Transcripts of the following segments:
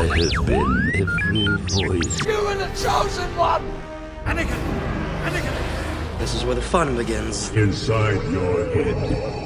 I have been every voice. You are the chosen one! Anakin! This is where the fun begins. Inside your head.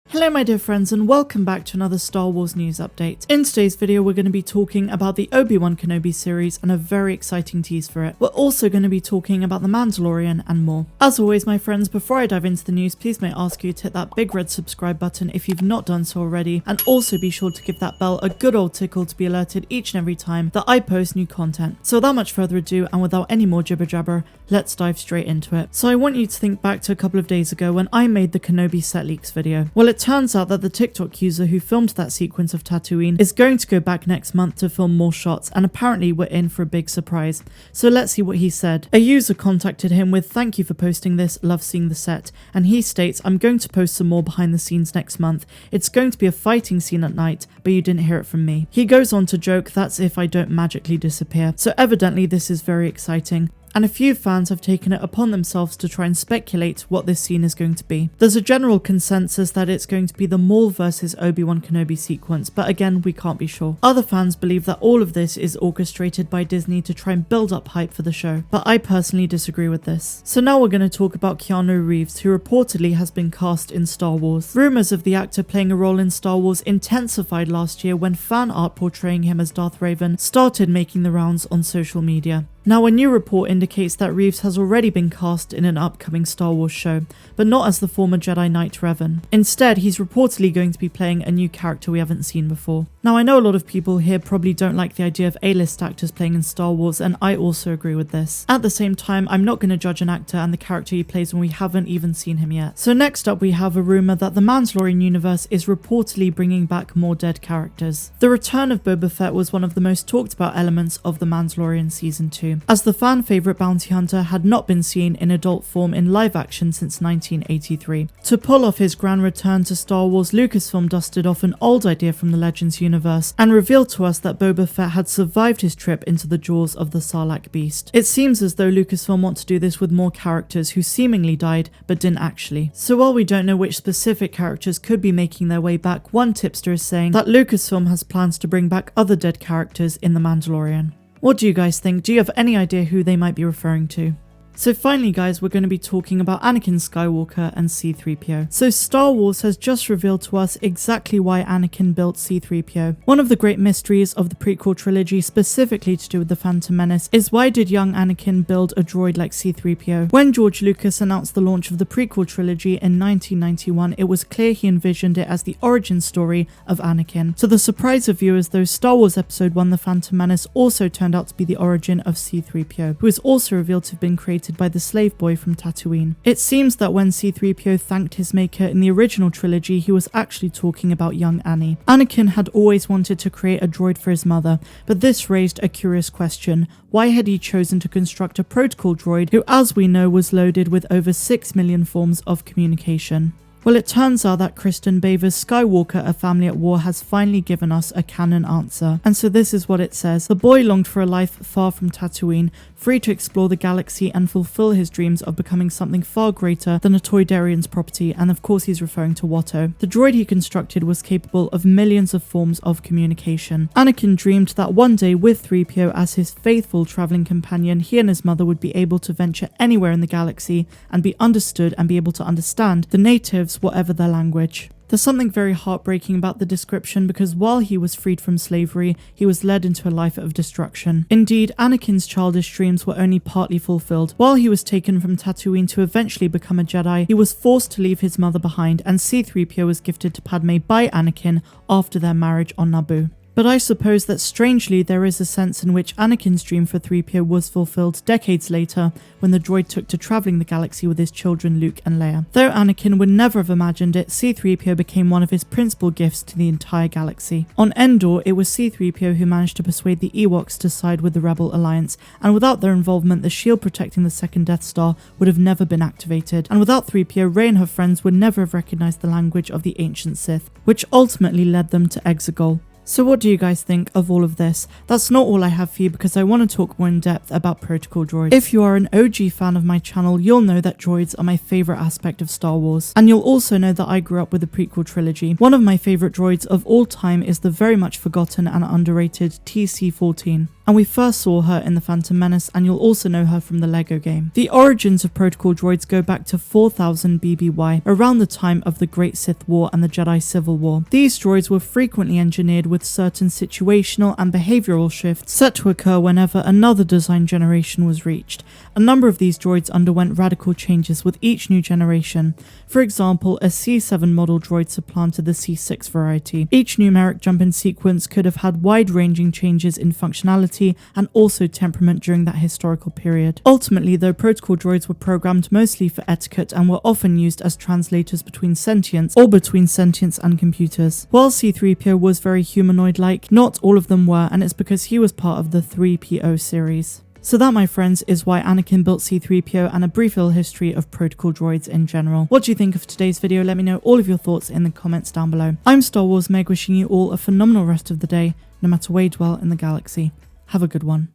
Hello my dear friends and welcome back to another Star Wars news update. In today's video we're going to be talking about the Obi-Wan Kenobi series and a very exciting tease for it. We're also going to be talking about the Mandalorian and more. As always my friends, before I dive into the news, please may I ask you to hit that big red subscribe button if you've not done so already, and also be sure to give that bell a good old tickle to be alerted each and every time that I post new content. So without much further ado and without any more jibber jabber, let's dive straight into it. So I want you to think back to a couple of days ago when I made the Kenobi set leaks video. Well, it turns out that the TikTok user who filmed that sequence of Tatooine is going to go back next month to film more shots, and apparently we're in for a big surprise. So let's see what he said. A user contacted him with "Thank you for posting this, love seeing the set," and he states, "I'm going to post some more behind the scenes next month. It's going to be a fighting scene at night, but you didn't hear it from me." He goes on to joke, "That's if I don't magically disappear." So evidently this is very exciting, and a few fans have taken it upon themselves to try and speculate what this scene is going to be. There's a general consensus that it's going to be the Maul versus Obi-Wan Kenobi sequence, but again, we can't be sure. Other fans believe that all of this is orchestrated by Disney to try and build up hype for the show, but I personally disagree with this. So now we're going to talk about Keanu Reeves, who reportedly has been cast in Star Wars. Rumours of the actor playing a role in Star Wars intensified last year when fan art portraying him as Darth Revan started making the rounds on social media. Now, a new report indicates that Reeves has already been cast in an upcoming Star Wars show, but not as the former Jedi Knight Revan. Instead, he's reportedly going to be playing a new character we haven't seen before. Now, I know a lot of people here probably don't like the idea of A-list actors playing in Star Wars, and I also agree with this. At the same time, I'm not going to judge an actor and the character he plays when we haven't even seen him yet. So next up, we have a rumour that the Mandalorian universe is reportedly bringing back more dead characters. The return of Boba Fett was one of the most talked about elements of The Mandalorian Season 2. As the fan favourite bounty hunter had not been seen in adult form in live action since 1983. To pull off his grand return to Star Wars, Lucasfilm dusted off an old idea from the Legends universe and revealed to us that Boba Fett had survived his trip into the jaws of the Sarlacc beast. It seems as though Lucasfilm want to do this with more characters who seemingly died but didn't actually. So while we don't know which specific characters could be making their way back, one tipster is saying that Lucasfilm has plans to bring back other dead characters in The Mandalorian. What do you guys think? Do you have any idea who they might be referring to? So finally guys, we're going to be talking about Anakin Skywalker and C-3PO. So Star Wars has just revealed to us exactly why Anakin built C-3PO. One of the great mysteries of the prequel trilogy, specifically to do with the Phantom Menace, is why did young Anakin build a droid like C-3PO? When George Lucas announced the launch of the prequel trilogy in 1991, it was clear he envisioned it as the origin story of Anakin. To the surprise of viewers though, Star Wars Episode 1 The Phantom Menace also turned out to be the origin of C-3PO, who is also revealed to have been created by the slave boy from Tatooine. It seems that when C-3PO thanked his maker in the original trilogy, he was actually talking about young Annie. Anakin had always wanted to create a droid for his mother, but this raised a curious question. Why had he chosen to construct a protocol droid who, as we know, was loaded with over 6 million forms of communication? Well, it turns out that Kristen Baver's Skywalker, A Family at War has finally given us a canon answer. And so this is what it says. The boy longed for a life far from Tatooine, free to explore the galaxy and fulfill his dreams of becoming something far greater than a Toydarian's property, and of course he's referring to Watto. The droid he constructed was capable of millions of forms of communication. Anakin dreamed that one day, with 3PO as his faithful travelling companion, he and his mother would be able to venture anywhere in the galaxy and be understood and be able to understand the natives, whatever their language. There's something very heartbreaking about the description because while he was freed from slavery, he was led into a life of destruction. Indeed, Anakin's childish dreams were only partly fulfilled. While he was taken from Tatooine to eventually become a Jedi, he was forced to leave his mother behind, and C-3PO was gifted to Padme by Anakin after their marriage on Naboo. But I suppose that strangely there is a sense in which Anakin's dream for 3PO was fulfilled decades later when the droid took to travelling the galaxy with his children Luke and Leia. Though Anakin would never have imagined it, C-3PO became one of his principal gifts to the entire galaxy. On Endor, it was C-3PO who managed to persuade the Ewoks to side with the Rebel Alliance, and without their involvement, the shield protecting the second Death Star would have never been activated. And without 3PO, Rey and her friends would never have recognised the language of the ancient Sith, which ultimately led them to Exegol. So what do you guys think of all of this? That's not all I have for you because I want to talk more in depth about protocol droids. If you are an OG fan of my channel, you'll know that droids are my favourite aspect of Star Wars. And you'll also know that I grew up with the prequel trilogy. One of my favourite droids of all time is the very much forgotten and underrated TC-14. And we first saw her in The Phantom Menace, and you'll also know her from the LEGO game. The origins of protocol droids go back to 4000 BBY, around the time of the Great Sith War and the Jedi Civil War. These droids were frequently engineered with certain situational and behavioural shifts set to occur whenever another design generation was reached. A number of these droids underwent radical changes with each new generation. For example, a C7 model droid supplanted the C6 variety. Each numeric jump in sequence could have had wide-ranging changes in functionality and also temperament during that historical period. Ultimately, though, protocol droids were programmed mostly for etiquette and were often used as translators between sentience or between sentience and computers. While C-3PO was very humanoid-like, not all of them were, and it's because he was part of the 3PO series. So that, my friends, is why Anakin built C-3PO and a brief little history of protocol droids in general. What do you think of today's video? Let me know all of your thoughts in the comments down below. I'm Star Wars Meg, wishing you all a phenomenal rest of the day, no matter where you dwell in the galaxy. Have a good one.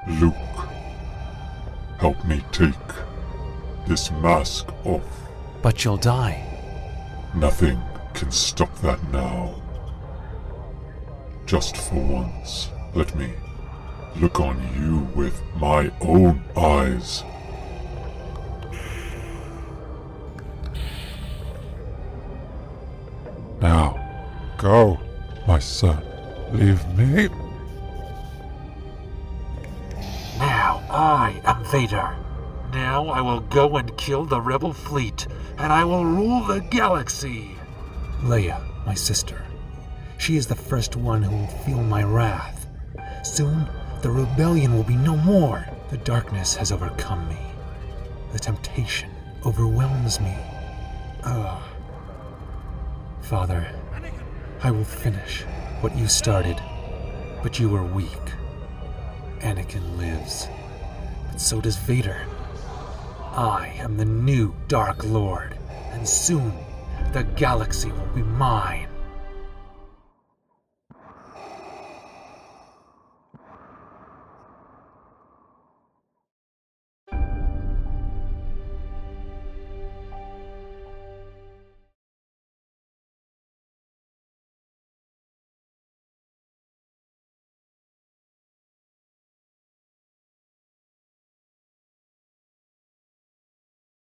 Luke, help me take this mask off. But you'll die. Nothing can stop that now. Just for once, let me look on you with my own eyes. Now, go, my son. Leave me. Now I am Vader. Now I will go and kill the rebel fleet, and I will rule the galaxy. Leia, my sister. She is the first one who will feel my wrath. Soon, the rebellion will be no more. The darkness has overcome me. The temptation overwhelms me. Father, I will finish what you started, but you were weak. Anakin lives, but so does Vader. I am the new Dark Lord, and soon the galaxy will be mine.